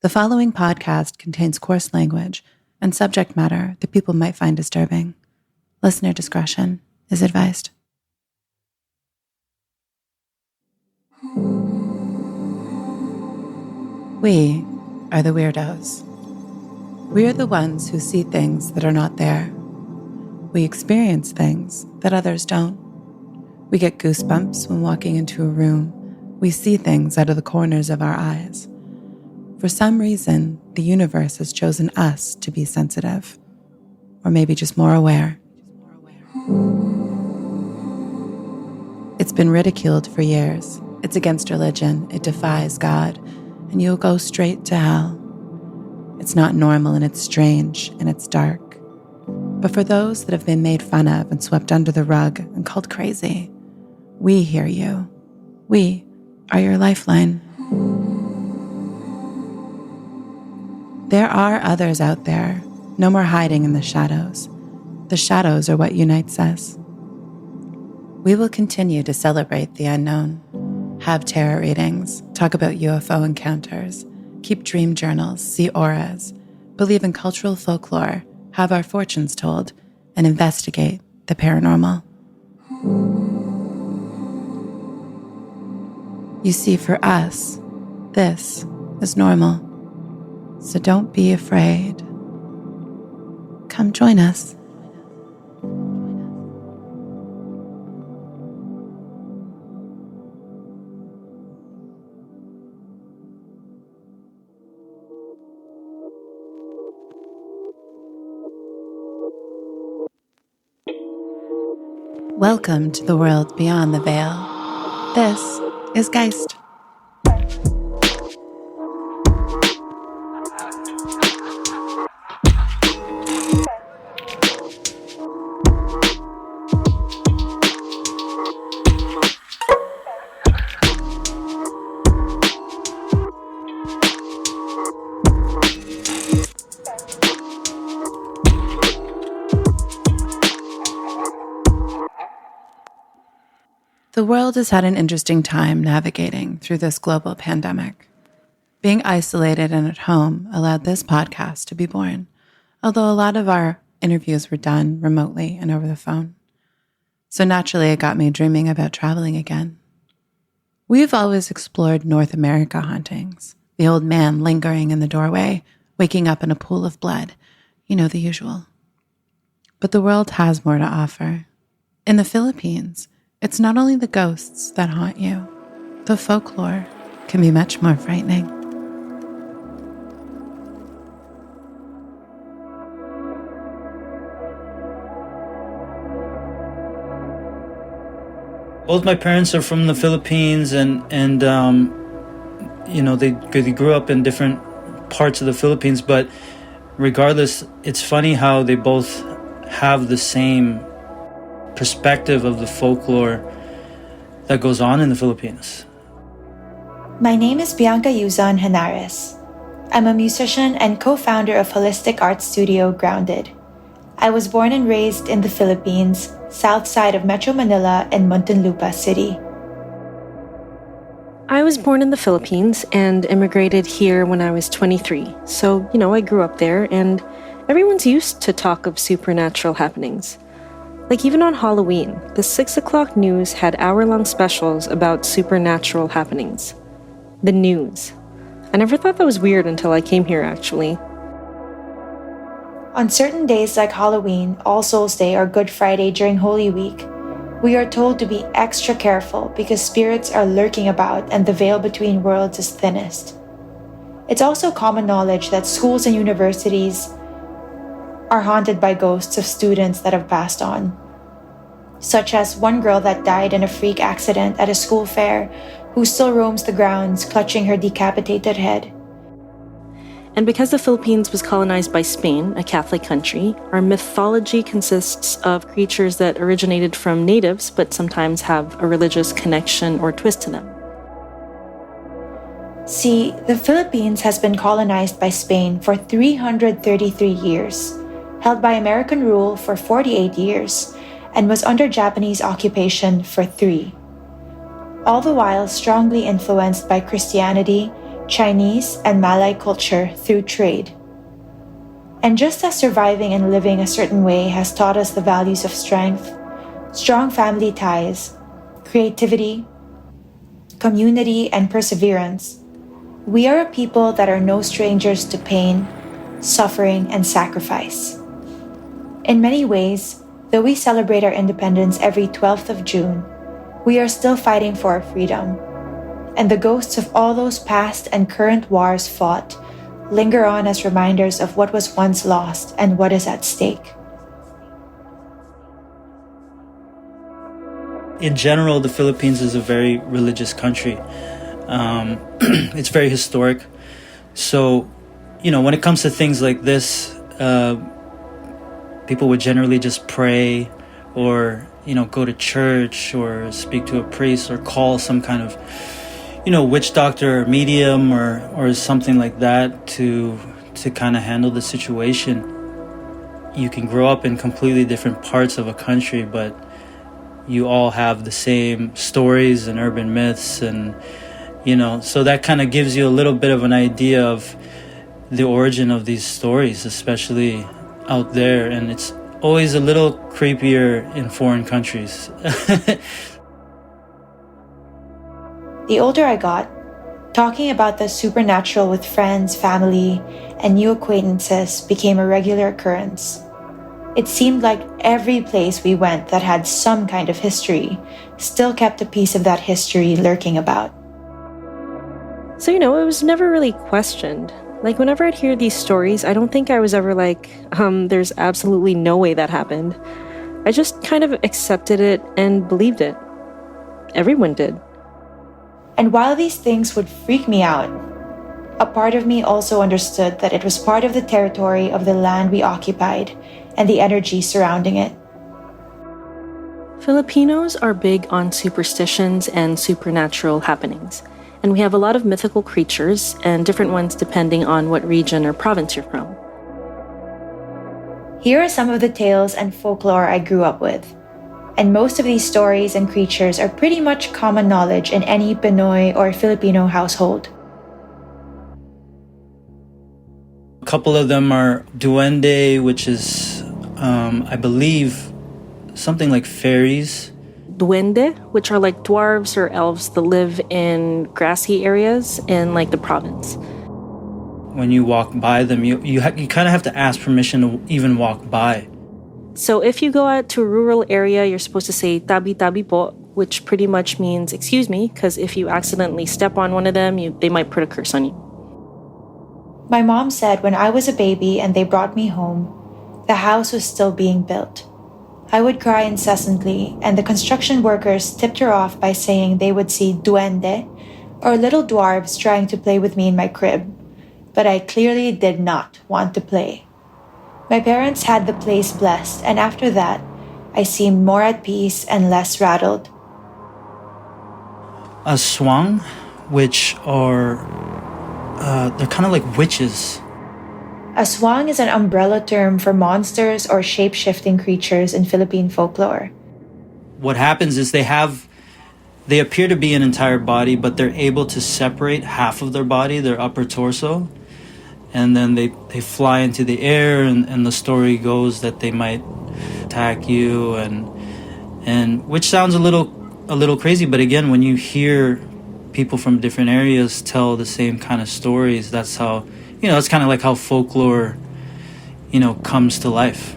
The following podcast contains coarse language and subject matter that people might find disturbing. Listener discretion is advised. We are the weirdos. We are the ones who see things that are not there. We experience things that others don't. We get goosebumps when walking into a room. We see things out of the corners of our eyes. For some reason, the universe has chosen us to be sensitive, or maybe just more aware. It's been ridiculed for years. It's against religion, it defies God, and you'll go straight to hell. It's not normal and it's strange and it's dark. But for those that have been made fun of and swept under the rug and called crazy, we hear you. We are your lifeline. There are others out there. No more hiding in the shadows. The shadows are what unites us. We will continue to celebrate the unknown, have tarot readings, talk about UFO encounters, keep dream journals, see auras, believe in cultural folklore, have our fortunes told, and investigate the paranormal. You see, for us, this is normal. So don't be afraid. Come join us. Welcome to the world beyond the veil. This is Geist. The world has had an interesting time navigating through this global pandemic. Being isolated and at home allowed this podcast to be born, although a lot of our interviews were done remotely and over the phone. So naturally, it got me dreaming about traveling again. We've always explored North America hauntings, the old man lingering in the doorway, waking up in a pool of blood, the usual. But the world has more to offer. In the Philippines, it's not only the ghosts that haunt you. The folklore can be much more frightening. Both my parents are from the Philippines, and they grew up in different parts of the Philippines. But regardless, it's funny how they both have the same perspective of the folklore that goes on in the Philippines. My name is Bianca Yuzon-Henares. I'm a musician and co-founder of holistic art studio Grounded. I was born and raised in the Philippines, south side of Metro Manila in Muntinlupa City. I was born in the Philippines and immigrated here when I was 23. So, I grew up there, and everyone's used to talk of supernatural happenings. Like even on Halloween, the 6 o'clock news had hour-long specials about supernatural happenings. The news. I never thought that was weird until I came here, actually. On certain days like Halloween, All Souls Day, or Good Friday during Holy Week, we are told to be extra careful because spirits are lurking about and the veil between worlds is thinnest. It's also common knowledge that schools and universities are haunted by ghosts of students that have passed on, such as one girl that died in a freak accident at a school fair who still roams the grounds clutching her decapitated head. And because the Philippines was colonized by Spain, a Catholic country, our mythology consists of creatures that originated from natives but sometimes have a religious connection or twist to them. See, the Philippines has been colonized by Spain for 333 years, held by American rule for 48 years, and was under Japanese occupation for 3. All the while strongly influenced by Christianity, Chinese, and Malay culture through trade. And just as surviving and living a certain way has taught us the values of strength, strong family ties, creativity, community, and perseverance, we are a people that are no strangers to pain, suffering, and sacrifice. In many ways, though we celebrate our independence every 12th of June, we are still fighting for our freedom. And the ghosts of all those past and current wars fought linger on as reminders of what was once lost and what is at stake. In general, the Philippines is a very religious country. It's very historic. So, when it comes to things like this, people would generally just pray or, go to church or speak to a priest or call some kind of witch doctor or medium or something like that to kind of handle the situation. You can grow up in completely different parts of a country, but you all have the same stories and urban myths, and so that kind of gives you a little bit of an idea of the origin of these stories, especially out there. And it's always a little creepier in foreign countries. The older I got, talking about the supernatural with friends, family, and new acquaintances became a regular occurrence. It seemed like every place we went that had some kind of history still kept a piece of that history lurking about. So, it was never really questioned. Like, whenever I'd hear these stories, I don't think I was ever like, there's absolutely no way that happened. I just kind of accepted it and believed it. Everyone did. And while these things would freak me out, a part of me also understood that it was part of the territory of the land we occupied and the energy surrounding it. Filipinos are big on superstitions and supernatural happenings, and we have a lot of mythical creatures and different ones depending on what region or province you're from. Here are some of the tales and folklore I grew up with. And most of these stories and creatures are pretty much common knowledge in any Pinoy or Filipino household. A couple of them are duende, which is, I believe, something like fairies. Duende, which are like dwarves or elves that live in grassy areas in the province. When you walk by them, you kind of have to ask permission to even walk by. So if you go out to a rural area, you're supposed to say tabi-tabi po, which pretty much means excuse me, because if you accidentally step on one of them, they might put a curse on you. My mom said when I was a baby and they brought me home, the house was still being built. I would cry incessantly, and the construction workers tipped her off by saying they would see duende, or little dwarves trying to play with me in my crib. But I clearly did not want to play. My parents had the place blessed, and after that, I seemed more at peace and less rattled. Aswang, which are, they're kind of like witches. Aswang is an umbrella term for monsters or shape-shifting creatures in Philippine folklore. What happens is they appear to be an entire body, but they're able to separate half of their body, their upper torso, and then they fly into the air, and the story goes that they might attack you, and which sounds a little crazy, but again, when you hear people from different areas tell the same kind of stories, that's how, it's kind of like how folklore, comes to life.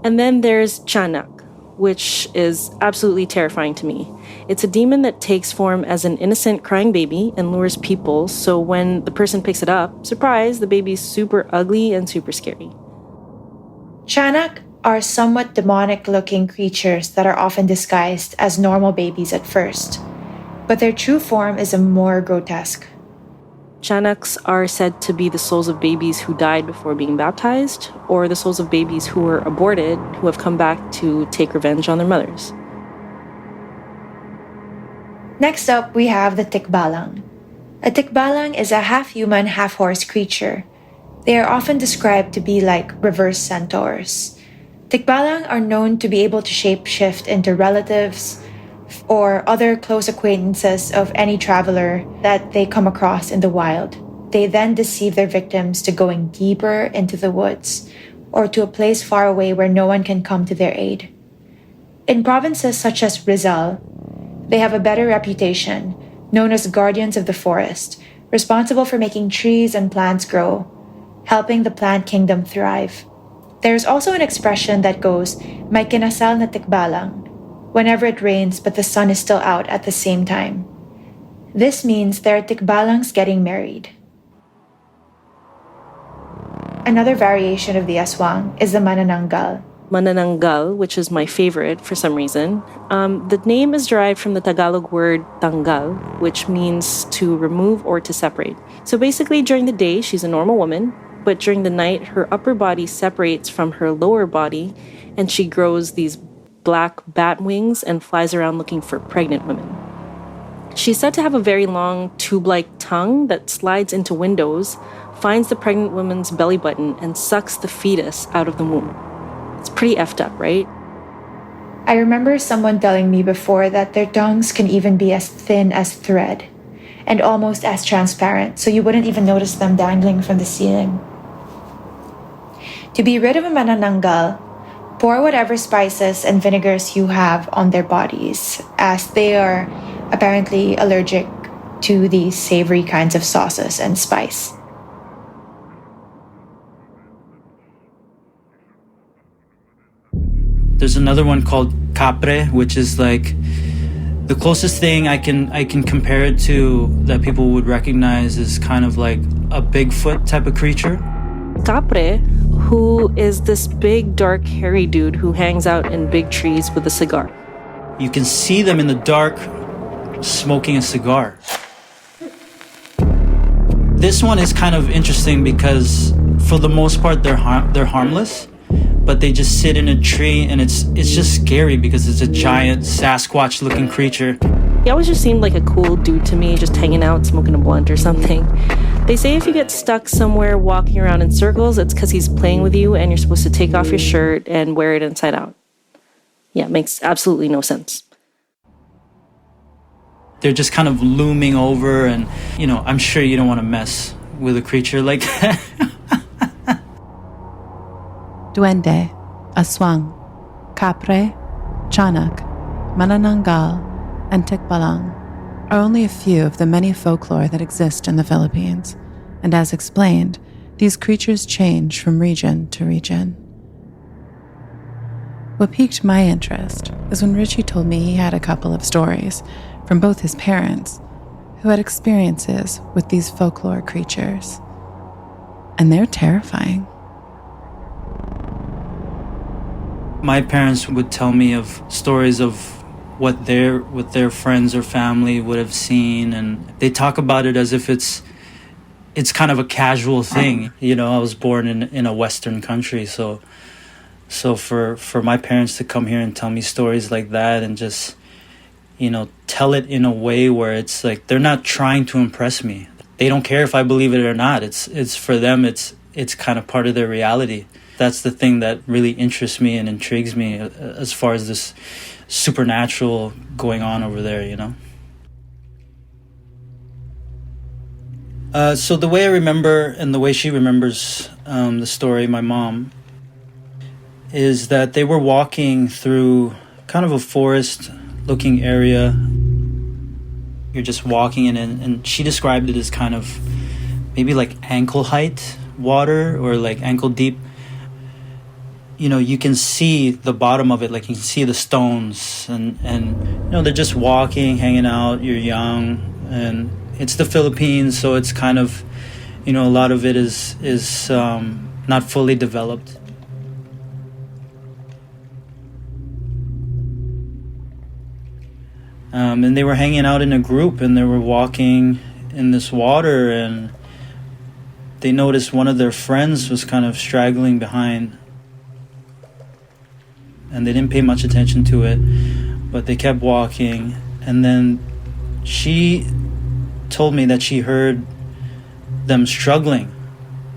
And then there's Chanak, which is absolutely terrifying to me. It's a demon that takes form as an innocent crying baby and lures people, so when the person picks it up, surprise, the baby's super ugly and super scary. Chanak are somewhat demonic-looking creatures that are often disguised as normal babies at first, but their true form is more grotesque. Chanaks are said to be the souls of babies who died before being baptized, or the souls of babies who were aborted who have come back to take revenge on their mothers. Next up, we have the tikbalang. A tikbalang is a half-human, half-horse creature. They are often described to be like reverse centaurs. Tikbalang are known to be able to shape-shift into relatives, or other close acquaintances of any traveler that they come across in the wild. They then deceive their victims to going deeper into the woods or to a place far away where no one can come to their aid. In provinces such as Rizal, they have a better reputation, known as guardians of the forest, responsible for making trees and plants grow, helping the plant kingdom thrive. There's also an expression that goes, "May kinasal na tikbalang," whenever it rains but the sun is still out at the same time. This means there are tikbalangs getting married. Another variation of the aswang is the manananggal. Manananggal, which is my favorite for some reason. The name is derived from the Tagalog word tanggal, which means to remove or to separate. So basically, during the day, she's a normal woman, but during the night, her upper body separates from her lower body, and she grows these black bat wings and flies around looking for pregnant women. She's said to have a very long tube-like tongue that slides into windows, finds the pregnant woman's belly button, and sucks the fetus out of the womb. It's pretty effed up, right? I remember someone telling me before that their tongues can even be as thin as thread and almost as transparent, so you wouldn't even notice them dangling from the ceiling. To be rid of a manananggal, pour whatever spices and vinegars you have on their bodies, as they are apparently allergic to these savory kinds of sauces and spice. There's another one called capre, which is like the closest thing I can compare it to that people would recognize is kind of like a Bigfoot type of creature. Capre, who is this big, dark, hairy dude who hangs out in big trees with a cigar. You can see them in the dark smoking a cigar. This one is kind of interesting because for the most part they're harmless, but they just sit in a tree and it's just scary because it's a giant Sasquatch looking creature. He always just seemed like a cool dude to me, just hanging out, smoking a blunt or something. They say if you get stuck somewhere walking around in circles, it's because he's playing with you and you're supposed to take off your shirt and wear it inside out. Yeah, it makes absolutely no sense. They're just kind of looming over and, I'm sure you don't want to mess with a creature like that. Duende, aswang, capre, chanak, manananggal, and tikbalang are only a few of the many folklore that exist in the Philippines, and as explained, these creatures change from region to region. What piqued my interest is when Richie told me he had a couple of stories from both his parents who had experiences with these folklore creatures, and they're terrifying. My parents would tell me of stories of what their friends or family would have seen, and they talk about it as if it's kind of a casual thing. I was born in a Western country, so for my parents to come here and tell me stories like that and just tell it in a way where it's like they're not trying to impress me. They don't care if I believe it or not. It's for them. It's kind of part of their reality. That's the thing that really interests me and intrigues me as far as this supernatural going on over there, So the way I remember and the way she remembers the story, my mom, is that they were walking through kind of a forest-looking area. You're just walking in, and she described it as kind of maybe like ankle height water or like ankle deep. You can see the bottom of it, like you can see the stones, and they're just walking, hanging out. You're young, and it's the Philippines, so it's kind of, a lot of it is not fully developed. And they were hanging out in a group, and they were walking in this water, and they noticed one of their friends was kind of straggling behind. And they didn't pay much attention to it, but they kept walking. And then she told me that she heard them struggling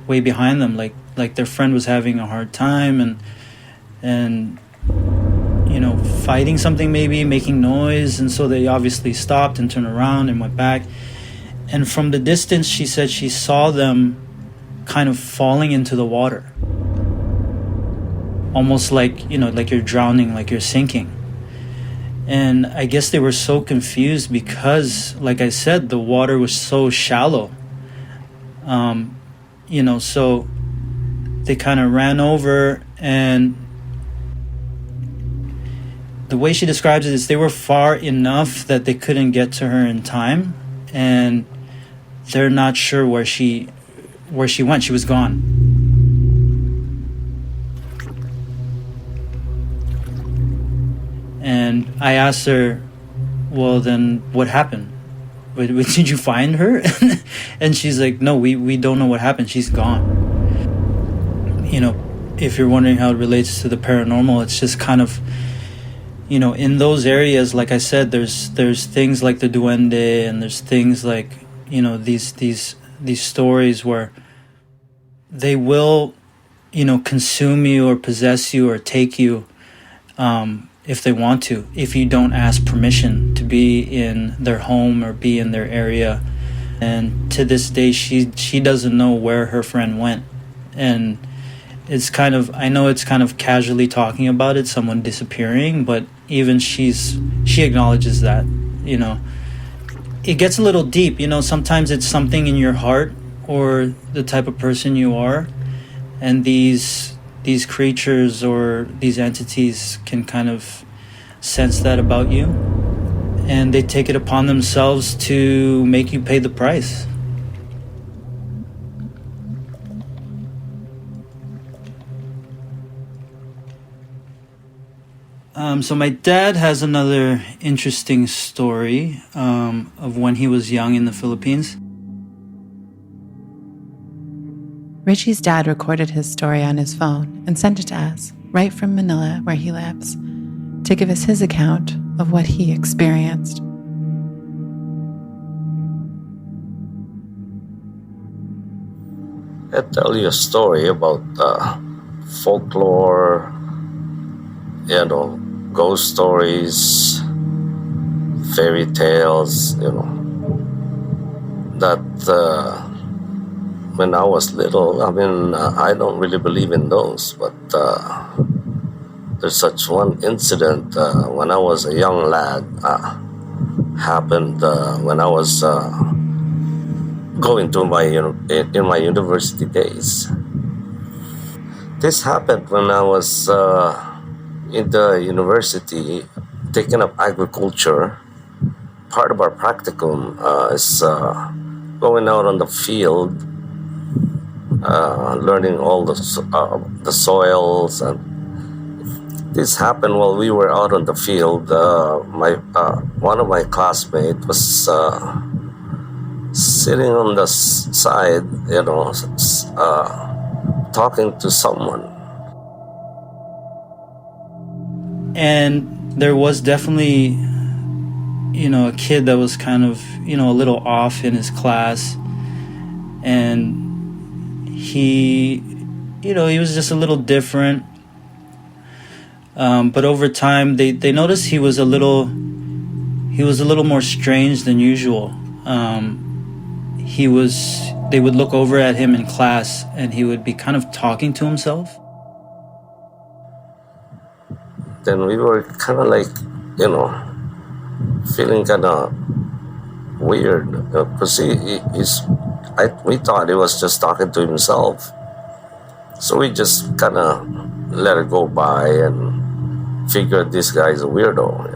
way behind them, like their friend was having a hard time, and fighting something, maybe making noise. And so they obviously stopped and turned around and went back. And from the distance, she said she saw them kind of falling into the water. Almost like, like you're drowning, like you're sinking. And I guess they were so confused because, like I said, the water was so shallow. So they kind of ran over, and the way she describes it is they were far enough that they couldn't get to her in time, and they're not sure where she went. She was gone. And I asked her, well, then what happened? Did you find her? And she's like, no, we don't know what happened. She's gone. If you're wondering how it relates to the paranormal, it's just kind of, in those areas, like I said, there's things like the duende, and there's things like, these stories where they will, consume you or possess you or take you, if they want to, if you don't ask permission to be in their home or be in their area. And to this day, she doesn't know where her friend went. And it's kind of, I know it's kind of casually talking about it, someone disappearing, but even she acknowledges that, It gets a little deep, sometimes it's something in your heart or the type of person you are. And these creatures or these entities can kind of sense that about you, and they take it upon themselves to make you pay the price. So my dad has another interesting story of when he was young in the Philippines. Richie's dad recorded his story on his phone and sent it to us, right from Manila, where he lives, to give us his account of what he experienced. I'll tell you a story about folklore, ghost stories, fairy tales, that when I was little, I don't really believe in those, but there's such one incident when I was a young lad, happened when I was going to in my university days. This happened when I was in the university taking up agriculture. Part of our practicum is going out on the field, learning all the soils. And this happened while we were out on the field. One of my classmates was sitting on the side, talking to someone. And there was definitely, a kid that was kind of, a little off in his class. And he was just a little different. But over time, they noticed he was a little more strange than usual. They would look over at him in class, and he would be kind of talking to himself. Then we were kind of like, feeling kind of weird, because we thought he was just talking to himself. So we just kind of let it go by and figured this guy's a weirdo,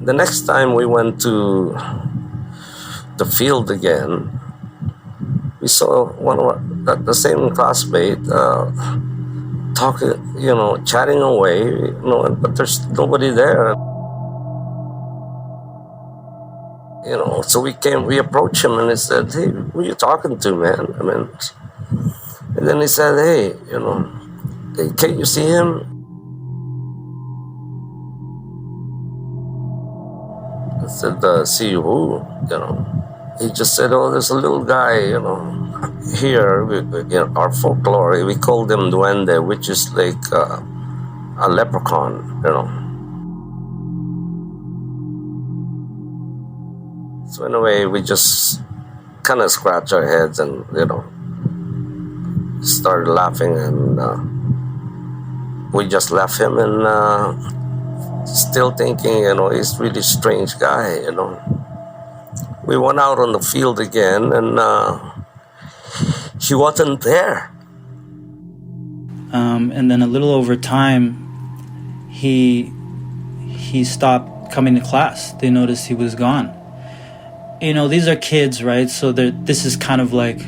The next time we went to the field again, we saw one of the same classmate talking, chatting away, but there's nobody there. So we approached him and he said, "Hey, who are you talking to, man?" And then he said, "Hey, hey, can't you see him?" I said, "See who?" He just said, "Oh, there's a little guy, here, in our folklore, we call them duende, which is like a leprechaun, So in a way, we just kind of scratch our heads and, started laughing, and we just left him, and still thinking, he's really strange guy, We went out on the field again, and he wasn't there. And then a little over time, he stopped coming to class. They noticed he was gone. These are kids, right? So this is kind of like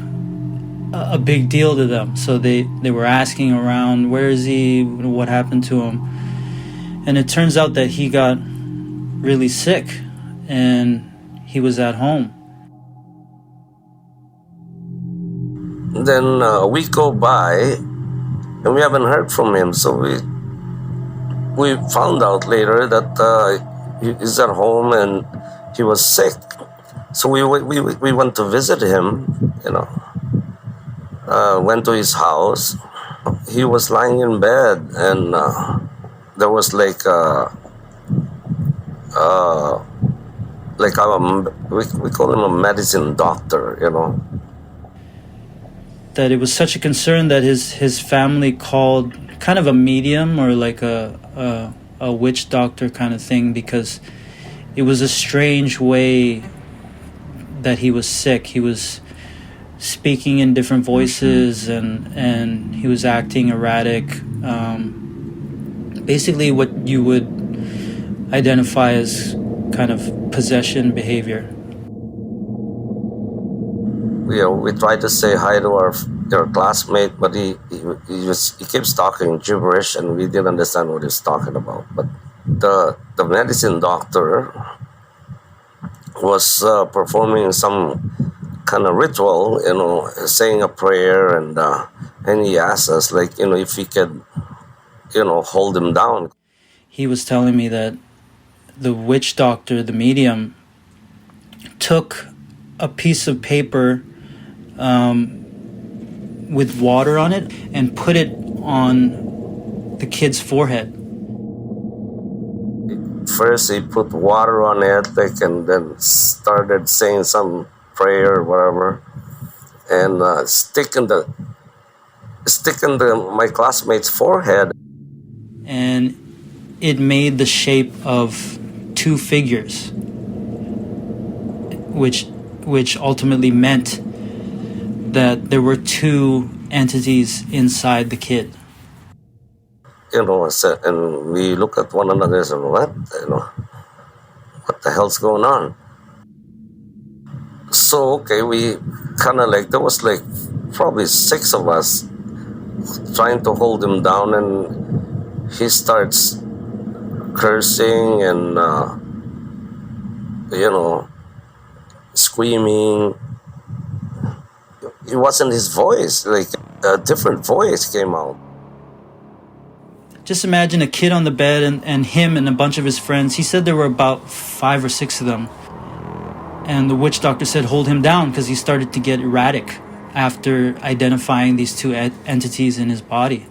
a big deal to them. So they were asking around, where is he? What happened to him? And it turns out that he got really sick, and he was at home. Then a week go by, and we haven't heard from him. So we found out later that he's at home and he was sick. So we went to visit him. Went to his house. He was lying in bed, and there was like we call him a medicine doctor, That it was such a concern that his family called kind of a medium, or like a witch doctor kind of thing, because it was a strange way that he was sick. He was speaking in different voices, and he was acting erratic. Basically what you would identify as kind of possession behavior. We tried to say hi to our classmate, but he keeps talking gibberish, and we didn't understand what he's talking about. But the medicine doctor was performing some kind of ritual, saying a prayer, and he asked us, if he could, hold him down. He was telling me that the witch doctor, the medium, took a piece of paper with water on it and put it on the kid's forehead. First, he put water on it, and then started saying some prayer or whatever, and sticking my classmate's forehead. And it made the shape of two figures, which ultimately meant that there were two entities inside the kid. And we look at one another and say, what? What the hell's going on? So, okay, we kind of there was probably 6 of us trying to hold him down, and he starts cursing and, screaming. It wasn't his voice, a different voice came out. Just imagine a kid on the bed and him and a bunch of his friends. He said there were about 5 or 6 of them. And the witch doctor said, hold him down, because he started to get erratic after identifying these two entities in his body.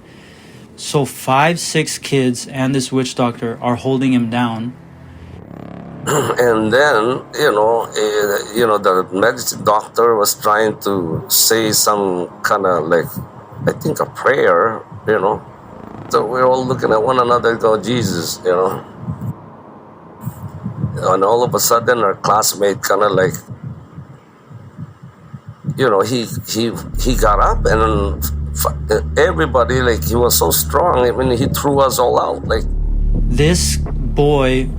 So 5, 6 kids and this witch doctor are holding him down. And then, the medicine doctor was trying to say some kind of I think a prayer, So we're all looking at one another and go, Jesus, And all of a sudden, our classmate kind of he got up, and everybody, he was so strong. I mean, he threw us all out. This boy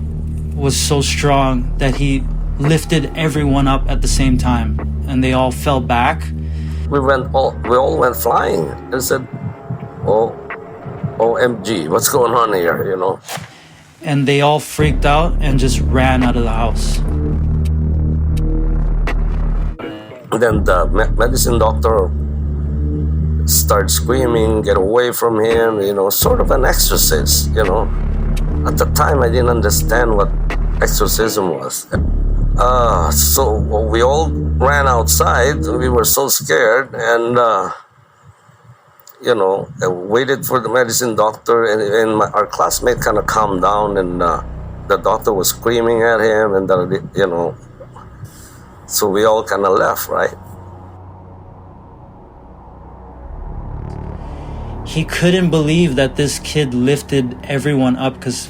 was so strong that he lifted everyone up at the same time, and they all fell back. We all went flying and said, "Oh, OMG, what's going on here?" And they all freaked out and just ran out of the house. Then the medicine doctor started screaming, "Get away from him!" Sort of an exorcist. At the time, I didn't understand what exorcism was. So we all ran outside. We were so scared, and I waited for the medicine doctor, and our classmate kind of calmed down, and the doctor was screaming at him, and so we all kind of left, right? He couldn't believe that this kid lifted everyone up, because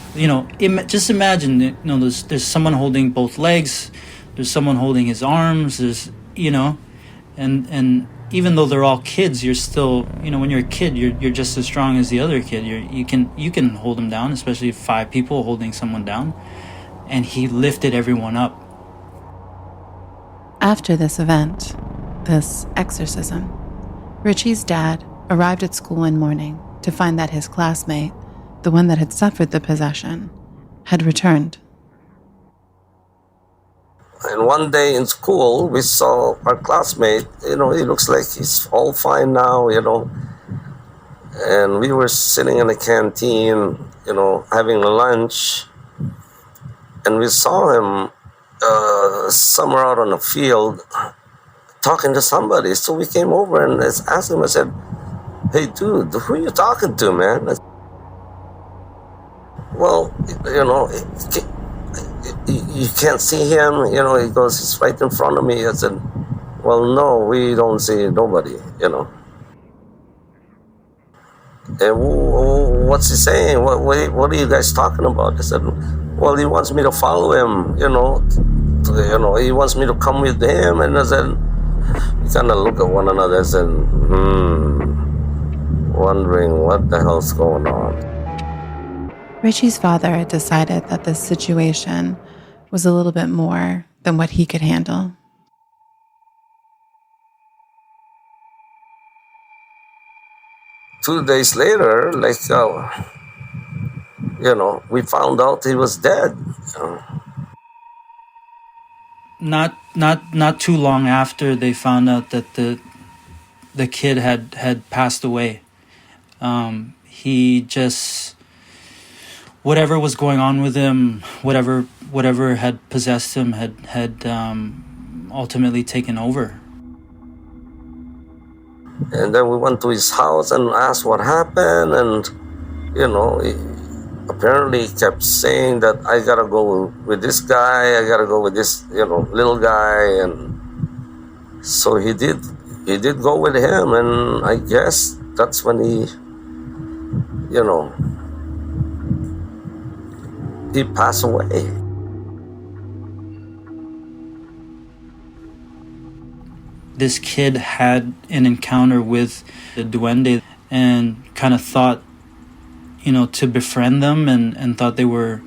just imagine, there's someone holding both legs, there's someone holding his arms, there's and even though they're all kids, you're still, when you're a kid, you're just as strong as the other kid. You can hold them down, especially 5 people holding someone down, and he lifted everyone up. After this event, this exorcism, Richie's dad arrived at school one morning to find that his classmate, the one that had suffered the possession, had returned. And one day in school, we saw our classmate, he looks like he's all fine now, And we were sitting in the canteen, having lunch. And we saw him somewhere out on the field talking to somebody. So we came over and asked him, I said, "Hey, dude, who are you talking to, man?" "Well, you can't see him." He goes, "He's right in front of me." I said, "Well, no, we don't see nobody, And what's he saying? What are you guys talking about?" I said, "Well, he wants me to follow him, he wants me to come with him." And I said, we kind of look at one another and said, wondering what the hell's going on. Richie's father had decided that this situation was a little bit more than what he could handle. Two days later, we found out he was dead. Not too long after they found out that the kid had passed away. He just, whatever was going on with him, whatever had possessed him had ultimately taken over. And then we went to his house and asked what happened, and apparently he kept saying that I gotta go with this guy, I gotta go with this little guy. And so he did go with him, and I guess that's when he passed away. This kid had an encounter with the duende and kind of thought, to befriend them, and thought they were,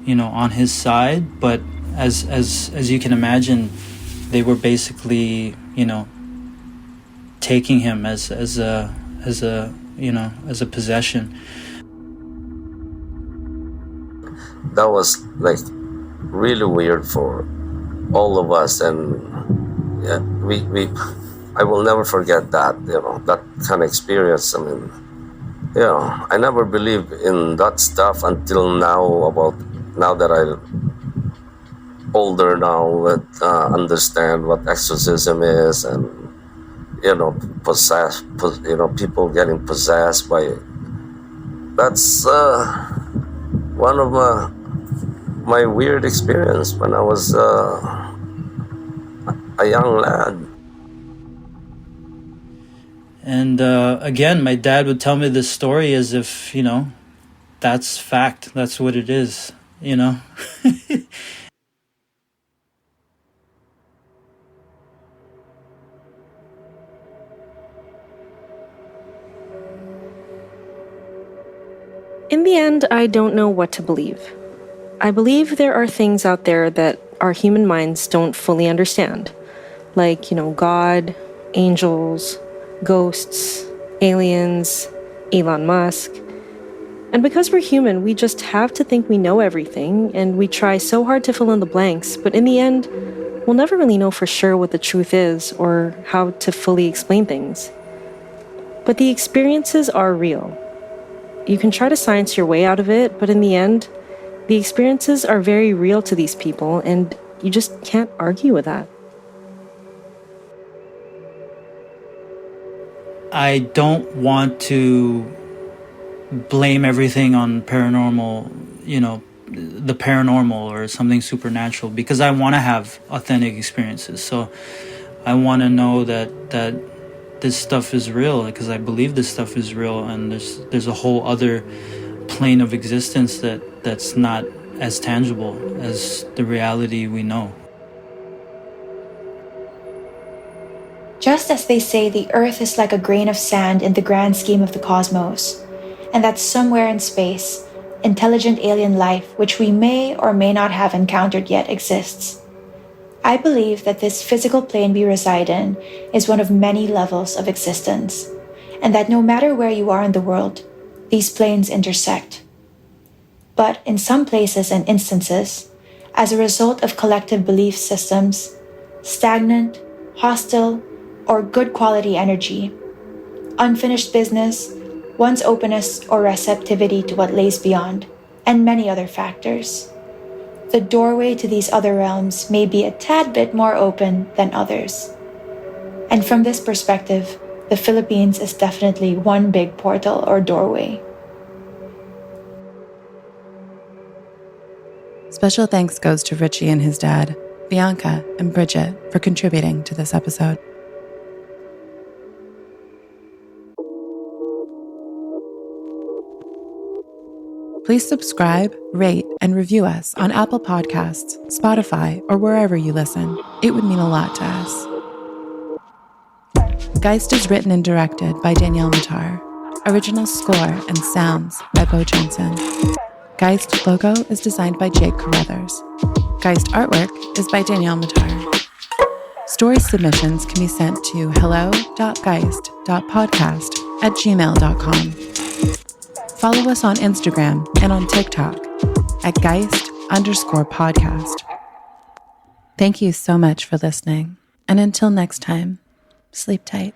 on his side. But as you can imagine, they were basically, taking him as a possession. That was really weird for all of us, and yeah, I will never forget that, that kind of experience. I mean, I never believed in that stuff until now that I'm older now, that understand what exorcism is, and people getting possessed by. That's one of my weird experience when I was a young lad. And again, my dad would tell me this story as if, that's fact. That's what it is, In the end, I don't know what to believe. I believe there are things out there that our human minds don't fully understand. Like, God, angels, ghosts, aliens, Elon Musk. And because we're human, we just have to think we know everything, and we try so hard to fill in the blanks, but in the end, we'll never really know for sure what the truth is or how to fully explain things. But the experiences are real. You can try to science your way out of it, but in the end, the experiences are very real to these people, and you just can't argue with that. I don't want to blame everything on paranormal, the paranormal or something supernatural, because I want to have authentic experiences. So I want to know that this stuff is real, because I believe this stuff is real, and there's a whole other plane of existence that's not as tangible as the reality we know. Just as they say the Earth is like a grain of sand in the grand scheme of the cosmos, and that somewhere in space, intelligent alien life, which we may or may not have encountered yet, exists. I believe that this physical plane we reside in is one of many levels of existence, and that no matter where you are in the world, these planes intersect. But in some places and instances, as a result of collective belief systems, stagnant, hostile, or good quality energy, unfinished business, one's openness or receptivity to what lays beyond, and many other factors, the doorway to these other realms may be a tad bit more open than others. And from this perspective, the Philippines is definitely one big portal or doorway. Special thanks goes to Richie and his dad, Bianca and Bridget, for contributing to this episode. Please subscribe, rate, and review us on Apple Podcasts, Spotify, or wherever you listen. It would mean a lot to us. Geist is written and directed by Danielle Matar. Original score and sounds by Beau Jensen. Geist logo is designed by Jake Carruthers. Geist artwork is by Danielle Matar. Story submissions can be sent to hello.geist.podcast@gmail.com. Follow us on Instagram and on TikTok at Geist_podcast. Thank you so much for listening. And until next time, sleep tight.